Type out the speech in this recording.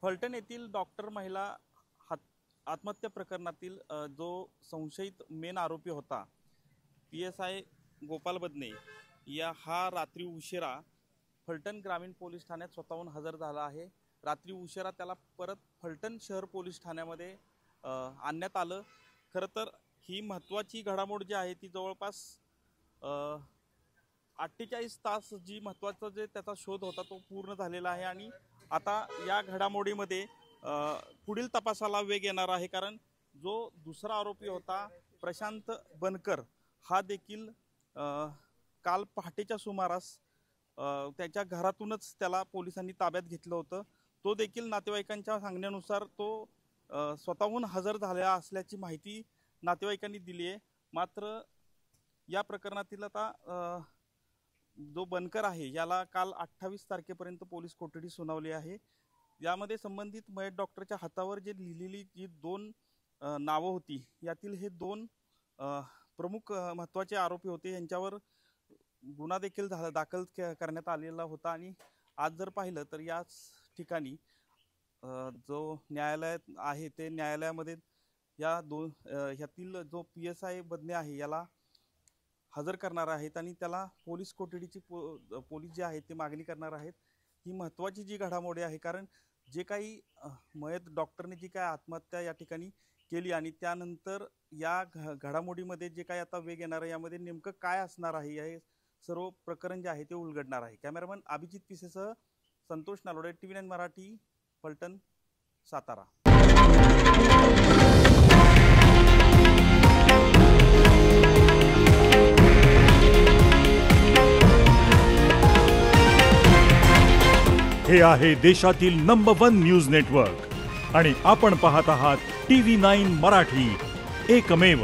फलटण येथील डॉक्टर महिला आत्महत्या प्रकरणातील जो संशयित मेन आरोपी होता PSI गोपाल बदने हा रात्री उशिरा फलटण ग्रामीण पोलीस ठाण्यात स्वतःहून हजर झाला आहे। रात्री उशिरा त्याला परत फलटण शहर पोलीस ठाण्यामध्ये आणण्यात आलं। खरं तर ही महत्त्वाची घडामोड जी आहे ती जवळपास 48 तास जी महत्त्वाचा जे त्याचा शोध होता तो पूर्ण झालेला आहे आणि आता या घडामोडीमध्ये पुढील तपासाला वेग येणार आहे। कारण जो दुसरा आरोपी होता प्रशांत बनकर हा देखील काल पहाटेच्या सुमारास त्याच्या घरातूनच त्याला पोलिसांनी ताब्यात घेतलं होतं। तो देखील नातेवाईकांच्या सांगण्यानुसार तो स्वतःहून हजर झाला असल्याची माहिती नातेवाईकांनी दिली आहे। मात्र या प्रकरणातील आता जो बनकर आहे याला काल 28 तारखेपर्यंत पोलीस कोठडी सुनावली आहे। यामध्ये संबंधित मयत डॉक्टरच्या हातावर जे लिहिलेली जी 2 नावं होती यातील हे 2 प्रमुख महत्त्वाचे आरोपी होते। यांच्यावर गुन्हा देखील दाखल करण्यात आलेला होता आणि आज जर पाहिलं तर याच ठिकाणी जो न्यायालय आहे ते न्यायालयामध्ये ह्यातील जो PSI बदने आहे याला हजर करणार आहेत आणि त्याला पोलीस कोठडीची पोलीस जे आहेत ते मागणी करणार आहेत। ही महत्त्वाची जी घडामोडी आहे कारण जे काही मयत डॉक्टरने जी काय आत्महत्या या ठिकाणी केली आणि त्यानंतर या घडामोडीमध्ये जे काही आता वेग येणार आहे यामध्ये नेमकं काय असणार आहे हे सर्व प्रकरण जे आहे ते उलगडणार आहे। कॅमेरामन अभिजित पिसेसह संतोष नालोडे TV9 मराठी फलटण सातारा। हे आहे देशातील नंबर 1 न्यूज नेटवर्क आणि आपण पाहत आहात TV9 मराठी, एकमेव।